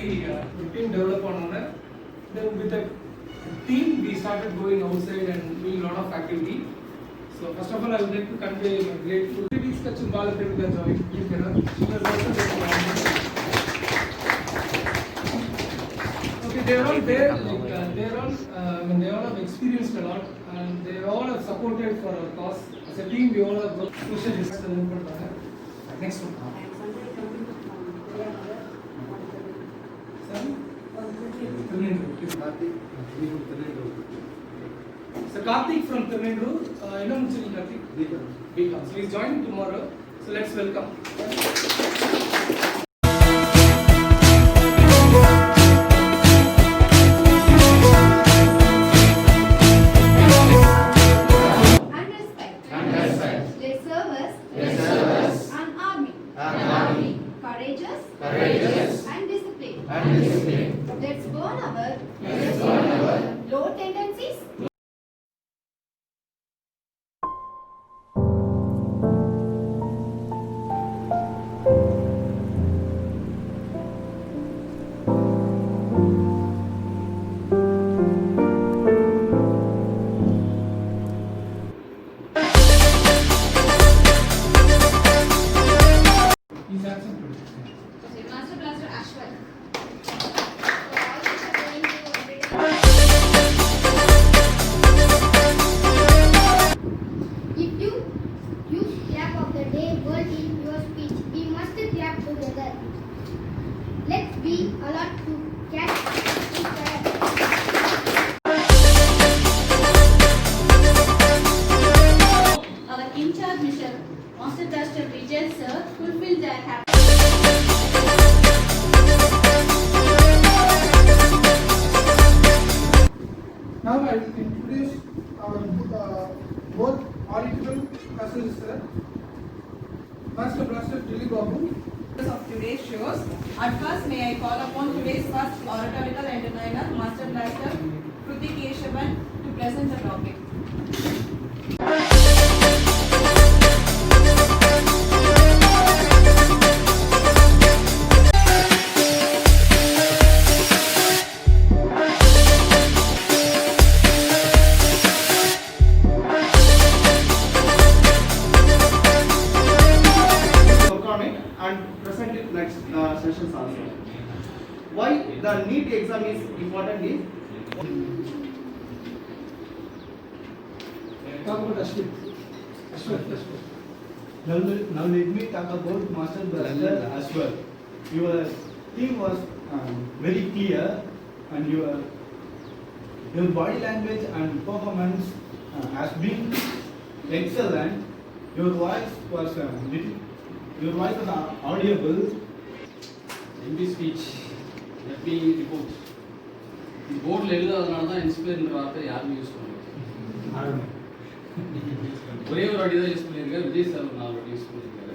exactly team develop on that. Then with the team, we started going outside and doing a lot of activity. So first of all, I would like to convey my grateful. 3 weeks ka Chumbala Premika joined. You cannot. She was also there. Okay, they are all there. Like, they all have experienced a lot, and they all have supported for our cause. As a team, we all have worked social justice. Next one. So Karthik from Tamil Nadu, Karthik? BCom. So he's joining tomorrow. So let's welcome. Courageous and disciplined. Let's burn our low tendencies. He's absent. Master Blaster Ashwin. If you use clap of the day word in your speech, we must clap together. Let's be alert to catch each other. Our in charge Mr. Master Blaster Vijay sir fulfilled their happy. Now I will introduce our both audible classes, sir. Master Blaster Dilip Babu. Of today's shows. At first, may I call upon today's first oratorical entertainer, Master Blaster Kruti Keshavan, to present the topic. And present it next sessions also. Why the NEET exam is important is Talk about Ashwin. Now let me talk about Master Blaster as well. Your theme was very clear, and your body language and performance has been excellent. Your voice was audible. In this speech, let me report. The board level is inspired by use ஒரே ஒரு வாட்டி தான் use பண்ணியிருக்கேன். Vijay sir ஒரு 4 வாட்டி use பண்ணியிருக்காரு.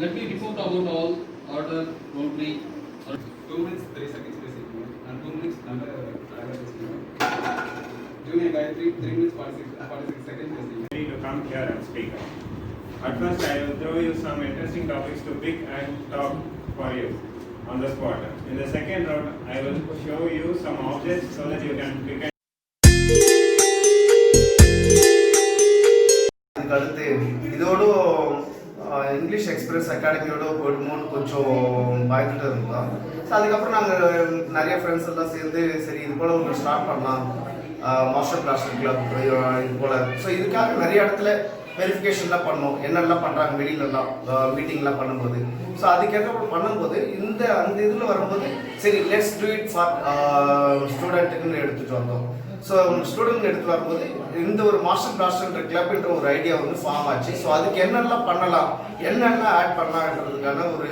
Let me report about all order, role play. 2 minutes 3 seconds basically, and 2 minutes number Junior Gayatri 3 minutes 46 seconds basically. To come here and speak. At first, I will throw you some interesting topics to pick and talk for you on the spot. In the second round, I will show you some objects so that you can pick and அடுத்து இதோட English express அகாடமியோட போடுமோன்னு கொஞ்சம் பயந்துட்டு இருந்தோம். So அதுக்கப்புறம் நாங்கள் நிறைய friends எல்லாம் சேர்ந்து சரி இது போல் ஒன்று ஸ்டார்ட் பண்ணலாம், மாஸ்டர் பிளாஸ்டர் கிளப் இது போல். ஸோ இதுக்காக நிறைய இடத்துல வெரிஃபிகேஷன்லாம் பண்ணோம், என்னெல்லாம் பண்ணுறாங்க வெளியிலலாம் மீட்டிங்லாம் பண்ணும்போது. ஸோ அதுக்கேற்ற பண்ணும்போது அந்த இதில் வரும்போது சரி லெட்ஸ் டூ இட் ஃபார் ஸ்டூடெண்ட்டுக்குன்னு எடுத்துகிட்டு வந்தோம். ஸோ ஸ்டூடெண்ட் எடுத்து வரும்போது இந்த ஒரு மாஸ்டர் பிளாஸ்டர் கிளப்ன்ற ஒரு ஐடியா வந்து ஃபார்ம் ஆச்சு. ஸோ அதுக்கு என்னெல்லாம் பண்ணலாம், என்னெல்லாம் ஆட் பண்ணலான்றதுக்கான ஒரு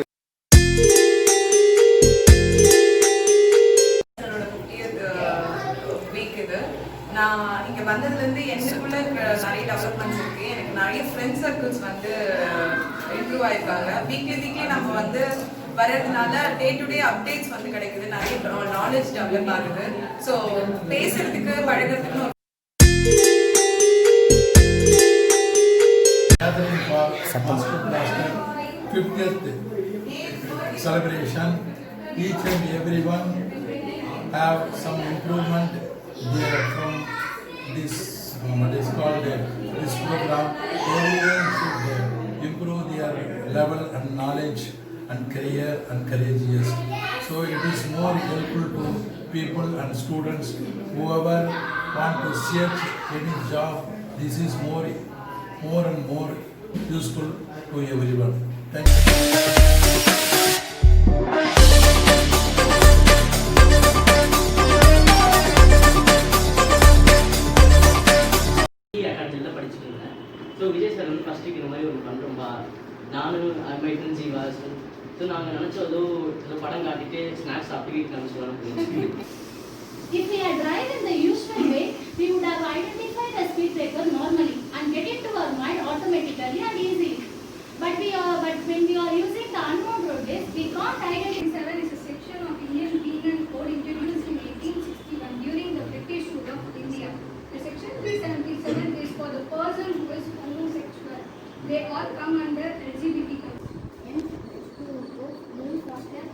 வீக் இது. நான் இங்கே வந்ததுலேருந்து எனக்குள்ள நிறைய டெவலப்மெண்ட்ஸ் இருக்குது. எனக்கு நிறைய ஃப்ரெண்ட் சர்க்கிள்ஸ் வந்து இம்ப்ரூவ் ஆயிருக்காங்க. வீக்லி நம்ம வந்து வரதுனால டே டு டே அப்டேட்ஸ் வந்து கிடைக்குது, நிறைய நாலேஜ் டெவலப் ஆகுது. ஸோ பேசுறதுக்கு பழகிறதுக்கு 50th celebration. Each and everyone have some improvement there from this what is called this program. Everyone should improve their level and knowledge and career and courageous. So it is more helpful to people and students whoever want to search any job. This is more and more useful to everyone. Thank you. அகாடமியில் படிச்சுட்டு இருந்தேன். So Vijay sir வந்து first week இந்த மாதிரி ஒன்று பண்ணுறோம்பா, நானும் மைட்டன் Jeeva. So நாங்கள் நினச்சோம் ஏதோ படம் காட்டிட்டு ஸ்நாக்ஸ் சாப்பிட்டு வீட்டுக்கு நினச்சோம். If we had driven in the usual way, we would have identified the speed breaker normally and get it to our mind automatically and easily. But when we are using the unknown roadways, we can't identify. 7 is a section of Indian Penal Code introduced in 1861 during the British rule of India. The section 377 is for the person who is homosexual. They all come under LGBT. And to go move faster,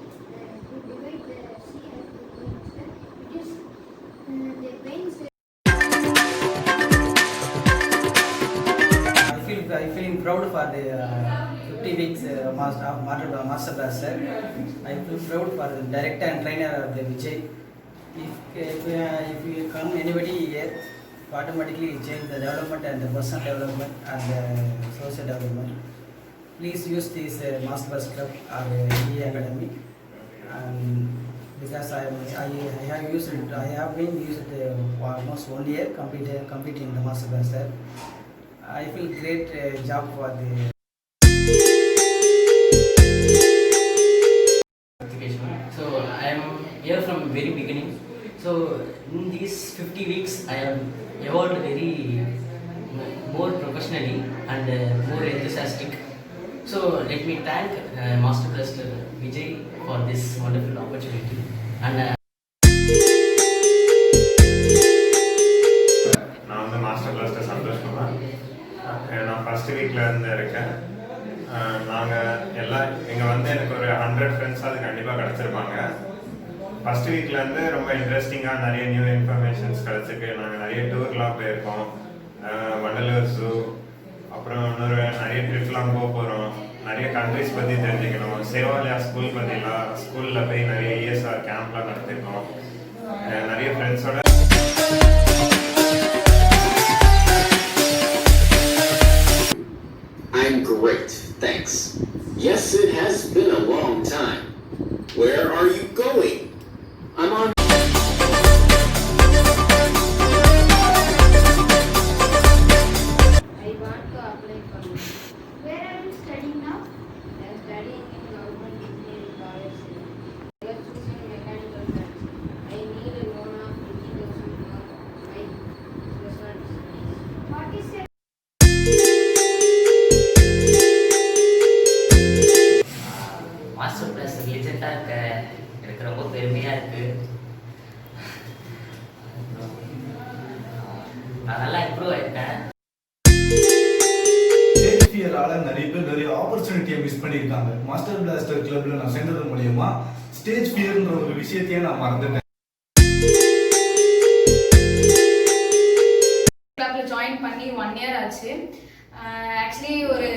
to divide the sea and to go faster, it is the brains. I feeling proud for the 50 weeks master blaster. I feel proud for the director and trainer of the Vijay. If you come anybody here, automatically change the development and the personal development and the social development. Please use this master blaster club or EE Academy. And because I have used it, I have been used it almost 1 year completing the master blaster. I feel great job for the So I am here from very beginning. So in these 50 weeks I have evolved very more professionally and more enthusiastic. So let me thank Master Blaster Vijay for this wonderful opportunity. And நான் வந்து master plaster Santhosh Kumar. நான் first வீக்கில் இருந்து இருக்கேன். நாங்கள் எல்லாம் இங்கே வந்து எனக்கு ஒரு 100 ஃப்ரெண்ட்ஸ் அது கண்டிப்பாக கிடச்சிருப்பாங்க. ஃபஸ்ட் வீக்லேருந்து ரொம்ப இன்ட்ரெஸ்டிங்காக நிறைய நியூ இன்ஃபர்மேஷன்ஸ் கிடச்சிருக்கு. நாங்கள் நிறைய டூர்லாம் போயிருக்கோம். வண்டலூர் ஜூ, அப்புறம் நிறைய ட்ரிப்லாம் போகிறோம். நிறைய கண்ட்ரிஸ் பற்றி தெரிஞ்சுக்கணும். சேவாலயா ஸ்கூல் பற்றிலாம் ஸ்கூலில் போய் நிறைய இஎஸ்ஆர் கேம்ப்லாம் நடத்திருக்கோம். நிறைய ஃப்ரெண்ட்ஸோட I'm great, thanks. Yes, it has been a long time. Where are you going? I'm on. I want to apply for it. Where are you studying now? I am studying in Government Engineering College. I am choosing mechanical science. I need a loan of 50,000 for my personal studies. What is your master plus ஏஜென்ட்டாக இருக்க எனக்கு ரொம்ப பெருமையாக இருக்குது. நான் நல்லா improve ஆகிட்டேன். Stage ஃபியரால நிறைய ஆப்பர்ச்சுனிட்டியை மிஸ் பண்ணியிருக்காங்க. மாஸ்டர் பிளாஸ்டர் கிளப்ல நான் சேர்ந்தது மூலியமா ஸ்டேஜ் ஃபியர்ன்ற ஒரு விஷயத்தையே நான் மறந்துட்டேன். கிளப்ல ஜாயின் பண்ணி 1 year ஆச்சு. ஆக்சுவலி ஒரு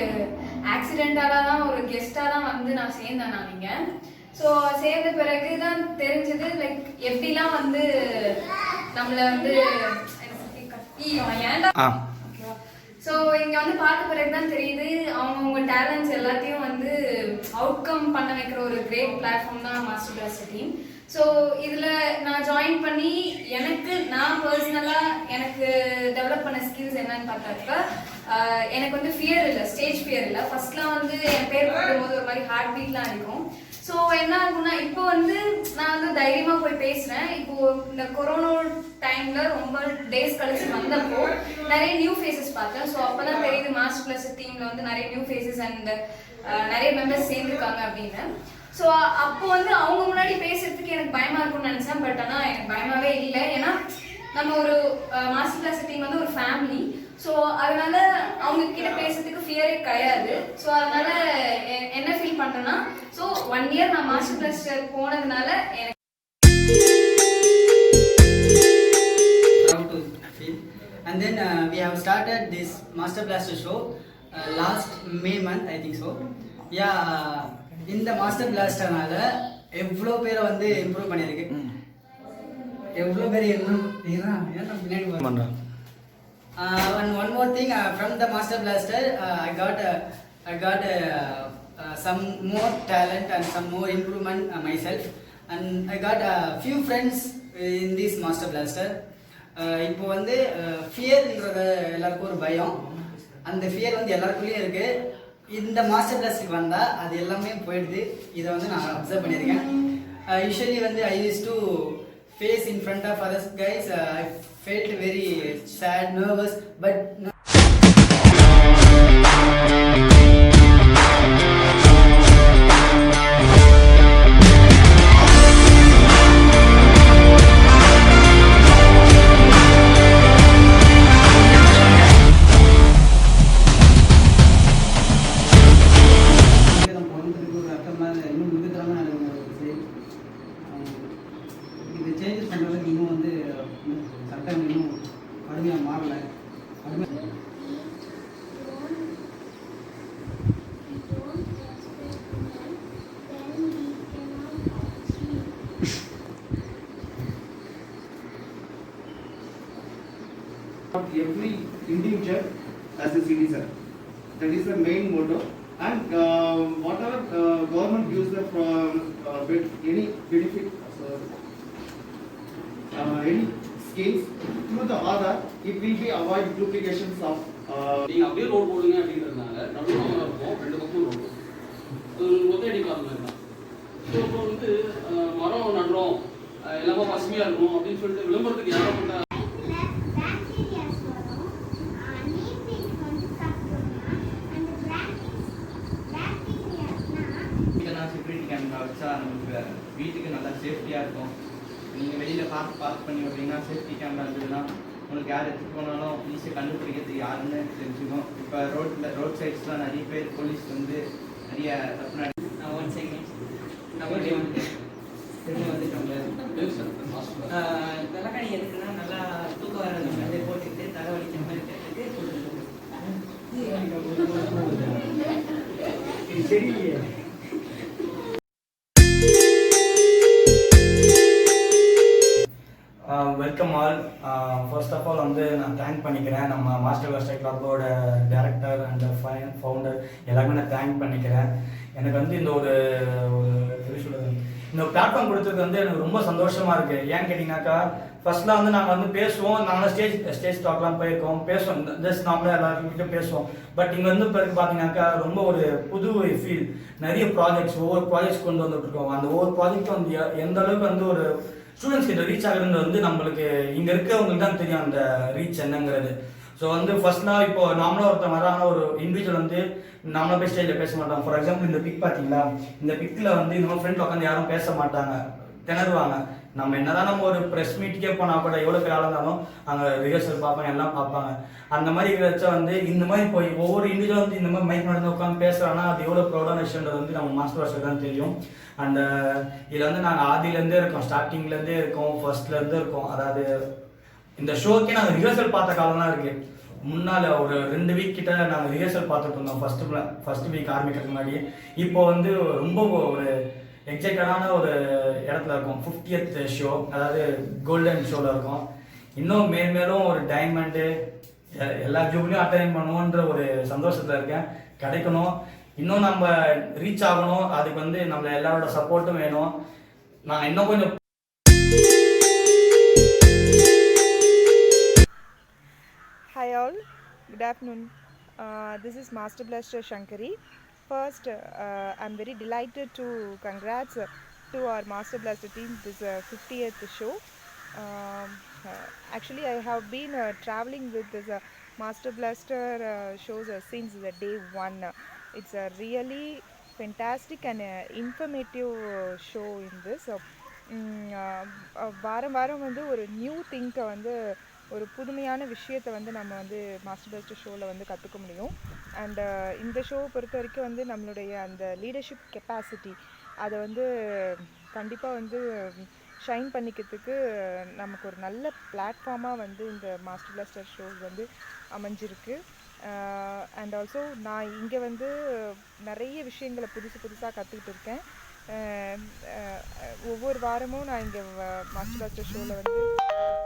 ஆக்சிடென்டால தான் ஒரு கெஸ்டாக தான் வந்து நான் சேர்ந்தேன் நான் இங்கே. ஸோ சேர்ந்த பிறகு தான் தெரிஞ்சது லைக் எப்படிலாம் வந்து நம்மளை வந்து ஏன்டா ஸோ இங்கே வந்து பார்த்த பிறகு தான் தெரியுது அவங்க டேலண்ட்ஸ் எல்லாத்தையும் வந்து அவுட்கம் பண்ண வைக்கிற ஒரு கிரேட் பிளாட்ஃபார்ம் தான் மாஸ்டர் பிளாஸ்டர் டீம். ஸோ இதில் நான் ஜாயின் பண்ணி நான் பர்சனலாக எனக்கு டெவலப் பண்ண ஸ்கில்ஸ் என்னன்னு பார்த்தாக்கா எனக்கு வந்து ஃபியர் இல்லை, ஸ்டேஜ் ஃபியர் இல்லை. ஃபர்ஸ்ட்லாம் வந்து என் பேர் போடும்போது ஒரு மாதிரி ஹார்ட் பீட்லாம் இருக்கும். ஸோ என்ன ஆகும்னா இப்போ வந்து நான் வந்து தைரியமாக போய் பேசுகிறேன். இப்போ இந்த கொரோனா டைமில் ரொம்ப டேஸ் கழிச்சு வந்தப்போ நிறைய நியூ ஃபேஸஸ் பார்த்தேன். ஸோ அப்போ தான் தெரியுது மாஸ்டர் பிளஸ் டீமில் வந்து நிறைய நியூ ஃபேஸஸ் அண்ட் நிறைய மெம்பர்ஸ் சேர்ந்துருக்காங்க அப்படின்னு. ஸோ அப்போ வந்து அவங்க முன்னாடி பேசுறதுக்கு எனக்கு பயமாக இருக்கும்னு நினச்சேன். பட் ஆனால் எனக்கு பயமாகவே இல்லை. ஏன்னா நம்ம ஒரு மாஸ்டர் பிளஸ் டீம் வந்து ஒரு ஃபேமிலி. ஸோ அதனால அவங்க கிட்ட பேசுறதுக்கு ஃபியரே கிடையாது. ஸோ அதனால என்ன ஃபீல் பண்ணுறேன்னா ஸோ 1 year நான் மாஸ்டர் பிளாஸ்டர் போனதுனால எனக்கு proud to feel. And then we have started this Master Blaster show last May month, I think so. Yeah, இந்த மாஸ்டர் பிளாஸ்டர்னால எவ்வளோ பேரை வந்து இம்ப்ரூவ் பண்ணியிருக்கு, எவ்வளோ பேர் பின்னாடி பண்ணுறான். And one more thing, from the Master Blaster, I got some more talent and some more improvement myself, and I got a few friends in this Master Blaster. இப்போ வந்து ஃபியர்ன்றது எல்லாருக்கும் ஒரு பயம், அந்த ஃபியர் வந்து எல்லாருக்குள்ளேயும் இருக்குது. இந்த மாஸ்டர் கிளாஸுக்கு வந்தால் அது எல்லாமே போயிடுது. இதை வந்து நான் அப்சர்வ் பண்ணியிருக்கேன். யூஸ்வலி வந்து I use to face in front of others guys. I felt very sad, nervous, but changes பண்ணுறதுக்கு இன்னும் வந்து சட்டம் இன்னும் கடுமையாக மாறலை. Every individual as a citizen, that is the main motto. And whatever government gives them from any benefit, any schemes through the Aadhaar, it will be avoid duplications of. நீங்கள் அப்படியே road போடுங்க அப்படின்றதுனால நடுவில் மரம் இருக்கும், 2 பக்கம் ரோடு, அது ஒத்தையடி பாதை மாதிரி தான். ஸோ இப்போ வந்து மரம் நடுறோம், எல்லாமே பசுமையாக இருக்கும் அப்படின்னு சொல்லிட்டு விளம்பரத்துக்கு யாரும் பண்ண செக்யூரிட்டி கேமரா வச்சா நமக்கு வீட்டுக்கு நல்லா சேஃப்டியாக இருக்கும். நீங்கள் வெளியில் பார்க் பண்ணி விட்றீங்கன்னா சேஃப்டி கேமரா இருந்ததுன்னா உங்களுக்கு யார் எடுத்துகிட்டு போனாலும் ஈஸியாக கண்டுபிடிக்கிறது யாருன்னு தெரிஞ்சுக்கும். இப்போ ரோட் சைட்ஸ்லாம் நிறைய பேர் போலீஸ் வந்து நிறைய தப்பு நான் 1 செகண்ட் திரும்ப வந்துட்டோங்க. தலைக்கணி எதுக்குன்னா நல்லா தூக்கம் வர மாதிரி போட்டுக்கிட்டு தலைவலிக்கிற மாதிரி கேட்டுட்டு சரி. Welcome all. First of all வந்து நான் தேங்க் பண்ணிக்கிறேன் நம்ம மாஸ்டர் பிளாஸ்டர் கிளப்போட டைரக்டர் அண்ட் ஃபவுண்டர் எல்லாருமே நான் தேங்க் பண்ணிக்கிறேன். எனக்கு வந்து இந்த ஒரு இந்த பிளாட்ஃபார்ம் கொடுத்தது வந்து எனக்கு ரொம்ப சந்தோஷமாக இருக்குது. ஏன்னு கேட்டிங்கனாக்கா ஃபர்ஸ்ட்லாம் வந்து நாங்கள் வந்து பேசுவோம், நாங்கள் ஸ்டேஜ் டாக்லாம் போயிருக்கோம், பேசுவோம், ஜஸ்ட் நாமளே எல்லாருக்கிட்டும் பேசுவோம். பட் இங்கே வந்து பிறகு பார்த்தீங்கன்னாக்கா ரொம்ப ஒரு புது ஃபீல். நிறைய ப்ராஜெக்ட்ஸ், ஒவ்வொரு ப்ராஜெக்ட்ஸ் கொண்டு வந்துட்டுருக்கோம். அந்த ஒவ்வொரு ப்ராஜெக்ட்டும் வந்து எந்த அளவுக்கு வந்து ஒரு ஸ்டூடெண்ட்ஸ் கிட்ட ரீச் ஆகுறது வந்து நம்மளுக்கு இங்கே இருக்கவங்களுக்கு தான் தெரியும் அந்த ரீச் என்னங்கிறது. ஸோ வந்து ஃபர்ஸ்ட்லாம் இப்போ நாமளாக ஒருத்தர் வரான ஒரு இண்டிவிஜுவல் வந்து நாமளாக போய் ஸ்டேஜில் பேச மாட்டோம். ஃபார் எக்ஸாம்பிள் இந்த பிக் பார்த்தீங்களா, இந்த பிக்கில் வந்து இந்த மாதிரி ஃப்ரெண்ட் உட்காந்து யாரும் பேச மாட்டாங்க, திணறுவாங்க. நம்ம என்னதான் நம்ம ஒரு ப்ரெஸ் மீட்டுக்கே போனால் கூட எவ்வளோ பேர் ஆளாந்தாலும் அங்கே ரிஹர்சல் பார்ப்பாங்க, எல்லாம் பார்ப்பாங்க. அந்த மாதிரி இருக்கிறச்சா வந்து இந்த மாதிரி போய் ஒவ்வொரு இண்டிவிஜுவல் வந்து இந்த மாதிரி மைக் நடந்து உட்காந்து பேசுகிறாங்கன்னா அது எவ்வளோ ப்ரௌடான விஷயன்றது வந்து நம்ம மாஸ்டர் பிளாஸ்டர் தான் தெரியும். அண்ட் இதில் வந்து நாங்கள் ஆதியிலேருந்தே இருக்கோம், ஸ்டார்டிங்லேருந்தே இருக்கோம், ஃபர்ஸ்ட்லேருந்தே இருக்கோம். அதாவது இந்த ஷோக்கே நாங்கள் ரிஹர்சல் பார்த்த காலம்லாம் இருக்குது. முன்னால் ஒரு 2 வீக் கிட்ட நாங்கள் ரிஹர்சல் பார்த்துட்டு இருந்தோம் ஃபர்ஸ்ட் வீக் ஆரம்பிக்கிறதுக்கு முன்னாடி. இப்போ வந்து ரொம்ப ஒரு எக்ஸைட்டடான ஒரு இடத்துல இருக்கும். 50th ஷோ, அதாவது கோல்டன் ஷோவில் இருக்கும். இன்னும் மேலும் ஒரு டைமண்டு எல்லா ஜூப்லையும் அட்டைன் பண்ணுவோன்ற ஒரு சந்தோஷத்தில் இருக்கேன். கிடைக்கணும், இன்னும் நம்ம ரீச் ஆகணும். அதுக்கு வந்து நம்ம எல்லாரோட சப்போர்ட்டும் வேணும். நான் இன்னும் கொஞ்சம் Hi all, good afternoon. This is Master Blaster Shankari. First, I'm very delighted to congrats to our Master Blaster team. This 50th show. Actually, I have been traveling with this Master Blaster shows since the day one. It's a really fantastic and informative show in this. வாரம் வாரம் வந்து ஒரு new திங்கை வந்து ஒரு புதுமையான விஷயத்தை வந்து நம்ம வந்து மாஸ்டர் பிளாஸ்டர் ஷோவில் வந்து கற்றுக்க முடியும். அண்ட் இந்த ஷோவை பொறுத்த வரைக்கும் வந்து நம்மளுடைய அந்த லீடர்ஷிப் கெப்பாசிட்டி அதை வந்து கண்டிப்பாக வந்து ஷைன் பண்ணிக்கிறதுக்கு நமக்கு ஒரு நல்ல பிளாட்ஃபார்மாக வந்து இந்த மாஸ்டர் பிளாஸ்டர் ஷோஸ் வந்து அமைஞ்சிருக்கு. அண்ட் ஆல்சோ நான் இங்கே வந்து நிறைய விஷயங்களை புதுசாக கற்றுக்கிட்டு இருக்கேன். ஒவ்வொரு வாரமும் நான் இங்கே மாஸ்டர் பிளாஸ்டர் ஷோவில் வந்து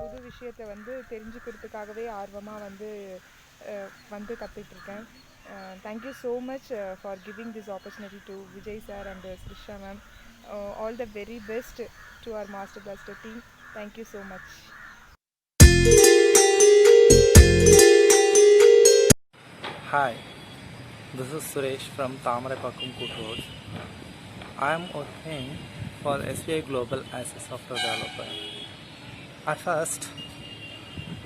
புது விஷயத்தை வந்து தெரிஞ்சுக்கிறதுக்காகவே ஆர்வமாக வந்து கற்றுட்ருக்கேன். Thank you so much for giving this opportunity to Vijay sir and Srisha ma'am. All the very best to our Master Blaster team. Thank you so much. Hi, this is Suresh from Thamaraipakkam Koot Road. I am working for SBI Global as a software developer. At first,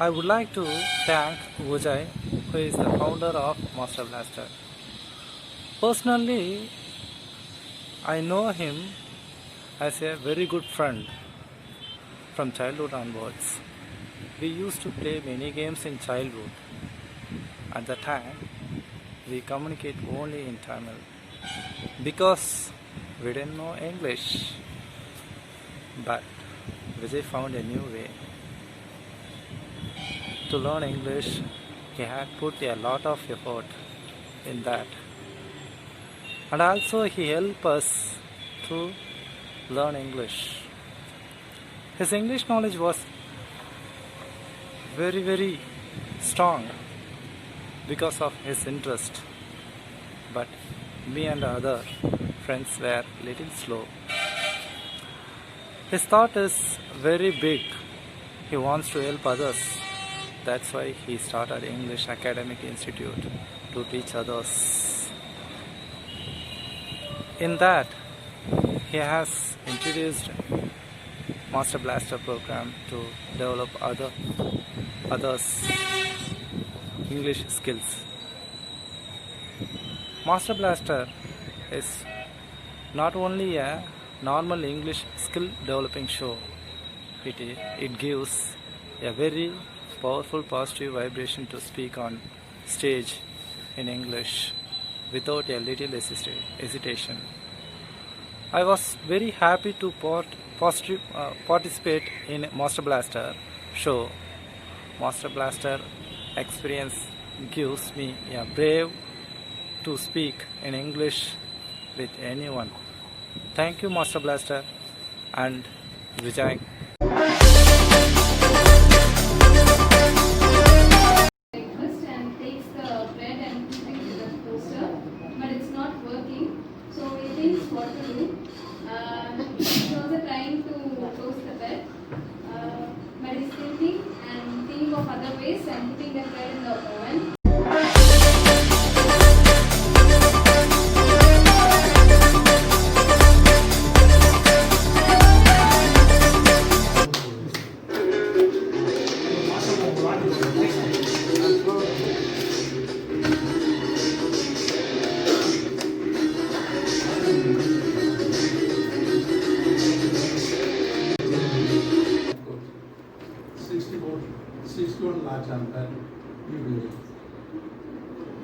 I would like to thank Vijay, who is the founder of Master Blaster. Personally, I know him as a very good friend from childhood onwards. We used to play many games in childhood. At the time, we communicate only in Tamil because we didn't know English. But Vijay found a new way to learn English. He had put a lot of effort in that, and also he helped us to learn English. His English knowledge was very strong because of his interest, but me and other friends were little slow. His thought is very big. He wants to help others. That's why he started English Academic Institute to teach others. In that, he has introduced Master Blaster program to develop others English skills. Master Blaster is not only a normal English skill developing show. It gives a very powerful positive vibration to speak on stage in English without a little hesitation. I was very happy to participate in Master Blaster show. Master Blaster experience gives me a brave to speak in English with anyone. Thank you, Master Blaster and Vijay. Breakfast and takes the bread and put it to the toaster, but it's not working. So he thinks what to do. He's also trying to toast the bread, but he's thinking of other ways and putting the bread in the oven. large amper UVA.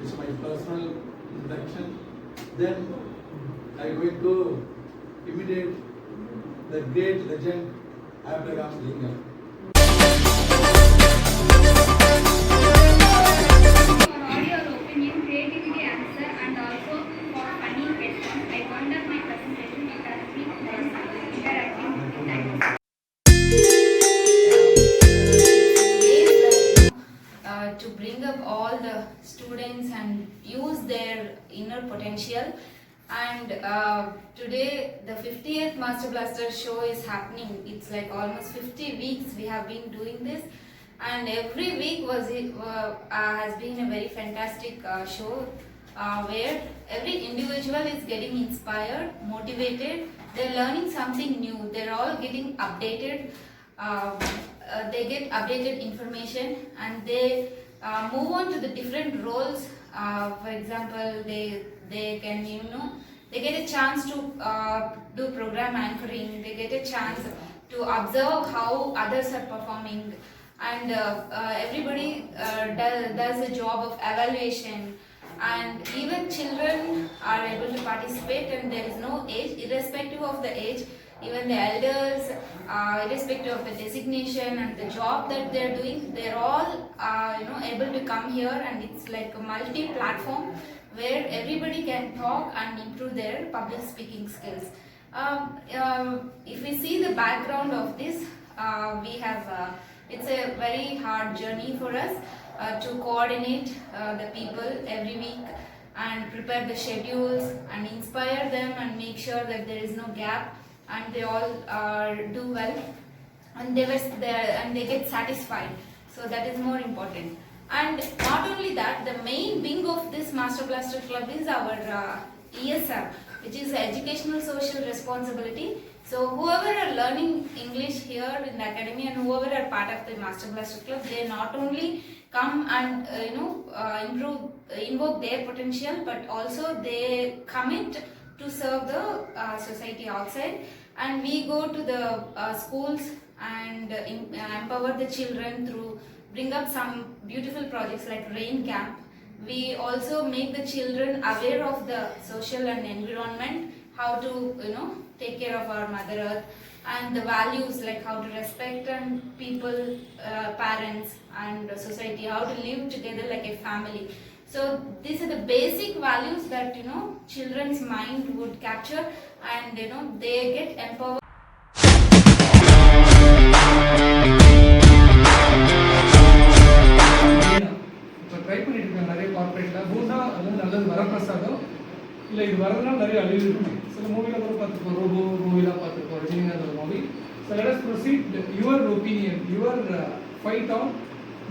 It's my personal introduction. Then I am going to imitate the great legend Abraham Lincoln. To bring up all the students and use their inner potential. And today the 50th Master Blaster show is happening. It's like almost 50 weeks we have been doing this, and every week has been a very fantastic show where every individual is getting inspired, motivated, they're learning something new, they're all getting updated. They get updated information and they move on to the different roles. For example, they can, they get a chance to do program anchoring, they get a chance to observe how others are performing, and everybody does a job of evaluation, and even children are able to participate, and there is no age, irrespective of the age. Even the elders, irrespective of the designation and the job that they're doing, they're all able to come here, and it's like a multi-platform where everybody can talk and improve their public speaking skills. If we see the background of this, we have it's a very hard journey for us to coordinate the people every week and prepare the schedules and inspire them and make sure that there is no gap and they all do well and they get satisfied. So that is more important. And not only that, the main wing of this Master Blaster Club is our ESR, which is Educational Social Responsibility. So whoever are learning English here in the academy and whoever are part of the Master Blaster Club, they not only come and invoke their potential, but also they commit to serve the society outside. And we go to the schools and empower the children through bring up some beautiful projects like Rain Camp. We also make the children aware of the social and environment, how to take care of our Mother Earth, and the values like how to respect and people, parents and society, how to live together like a family. So these are the basic values that children's mind would capture, and they get empowered. இப்போ try பண்ணிட்டு இருக்காங்க நிறைய கார்பரேட்டில் பூண்டா அது வந்து நல்லது வரப்பிரசாதம் இல்லை இது வரதுனால நிறைய அழிவு இருக்கு. சில மூவியில் கூட பார்த்துருக்கோம், ரோபோ மூவிலாம் பார்த்துருக்கோம், Rajinikanth movie. So let us proceed your opinion, your fight on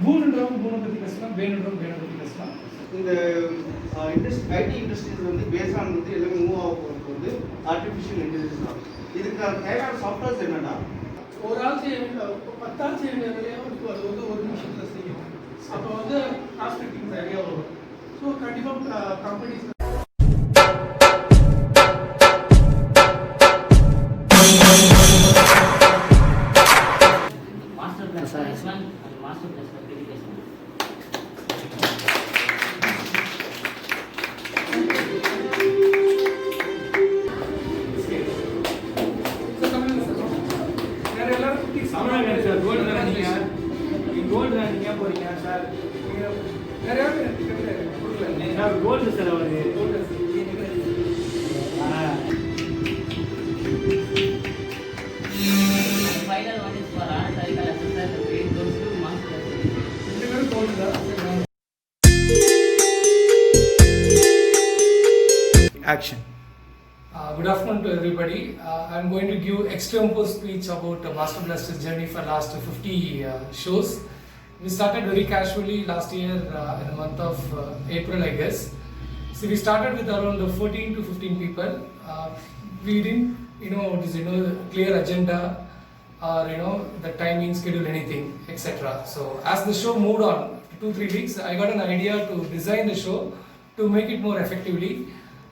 பூனுன்றவங்க பூனை பற்றி பேசலாம், வேணுன்றவங்க வேனை பற்றி பேசலாம். இந்த ஐடி இண்டஸ்ட்ரீஸ் வந்து பேஸான வந்து எல்லாமே மூவ் ஆக போகிறது வந்து ஆர்டிஃபிஷியல் இன்டெலிஜென்ஸ் தான். இதுக்கு தேவையான சாஃப்ட்வேர்ஸ் என்னன்னா, ஒரு ஆள் செய்ய வேண்டிய 10 ஆள் செய்ய வேண்டிய வேலையாக இருக்கும், அது வந்து ஒரு நிமிஷத்தில் செய்யும். அப்போ வந்து காஸ்ட் கட்டிங் நிறையா வரும். ஸோ கண்டிப்பாக companies master class sir master class பற்றி பேசணும். சார் கோல்டு தான் நீங்கள் கோல்டு தான் நீங்கள் போகிறீங்க சார், நிறையா சார் கோல்டு சார் அவருக்கு gold. Final one is for arts and classes and the grade goes to master. ரெண்டு பேரும் கோல்டு தான். Action. Good afternoon to everybody. I'm going to give extempore speech about Master Blaster's journey for last 50 shows. We started very casually last year in the month of April, I guess. So we started with around 14 to 15 people. We didn't, clear agenda or the timing, schedule, anything, etc. So as the show moved on 2-3 weeks, I got an idea to design the show to make it more effectively.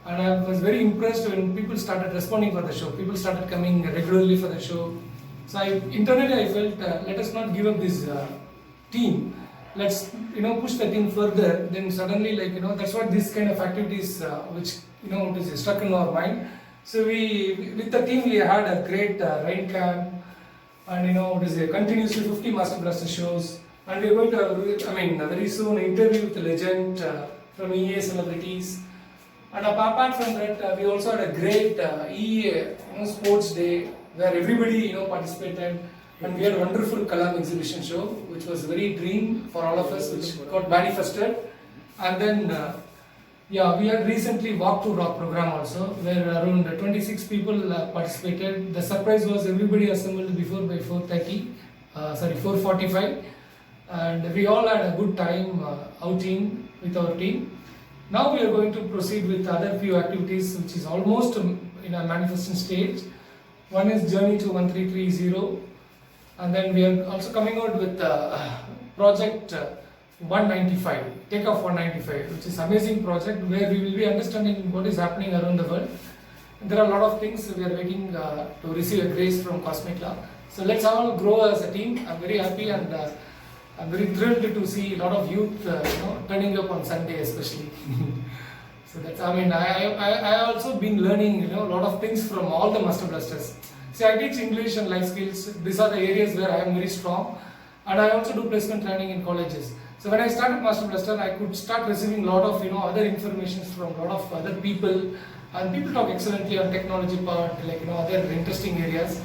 And I was very impressed when people started responding for the show. People started coming regularly for the show. So internally I felt, let us not give up this team. Let's push the team further. Then suddenly, that's what this kind of activities, which is stuck in our mind. So with the team, we had a great Rain Camp, and it is a continuously 50 Master Blaster shows. And we are going to, very soon, interview with a legend from EA celebrities. And apart from that, we also had a great EA sports day where everybody participated, and we had a wonderful Kalam exhibition show, which was a very dream for all of us, which got manifested. And then we had recently Walk to Rock program also, where around 26 people participated. The surprise was everybody assembled before by 4:45, and we all had a good time outing with our team. Now we are going to proceed with other few activities, which is almost in a manifesting stage. One is Journey to 1330, and then we are also coming out with project 195, Takeoff 195, which is amazing project where we will be understanding what is happening around the world. And there are a lot of things we are waiting to receive a grace from Cosmic Law. So let's all grow as a team. I'm very happy, and I'm very thrilled to see a lot of youth, turning up on Sunday especially. So that's, I also been learning, a lot of things from all the Master Blasters. See, I teach English and life skills. These are the areas where I am very strong, and I also do placement training in colleges. So when I started Master Blaster, I could start receiving a lot of, other information from a lot of other people, and people talk excellently on technology part, other interesting areas.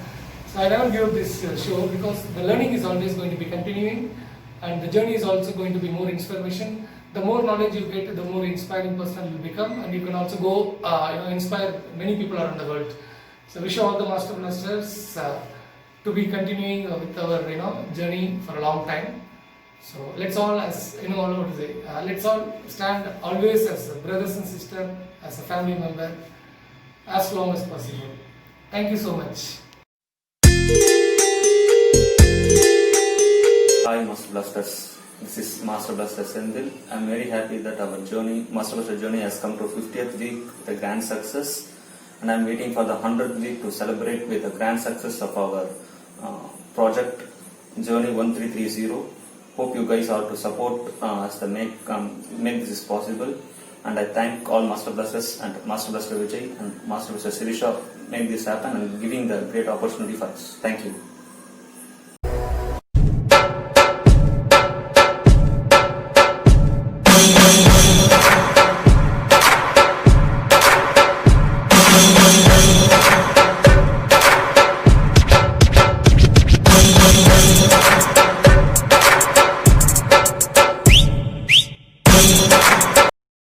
So I never give up this show because the learning is always going to be continuing, and the journey is also going to be more information. The more knowledge you get, the more inspiring person you become, and you can also go, inspire many people around the world. So wish all the Master Blasters to be continuing with our, journey for a long time. So let's all, let's all stand always as brothers and sisters, as a family member, as long as possible. Thank you so much. Hi Master Blasters, this is Master Blaster Sendil. I'm very happy that our journey, Master Blaster journey, has come to 50th week with a grand success, and I'm waiting for the 100th week to celebrate with a grand success of our project Journey 1330. Hope you guys are to support us to make this possible, and I thank all Master Blasters and Master Blaster Vijay and Master Blaster Sirisha make this happen and giving the great opportunity for us. Thank you.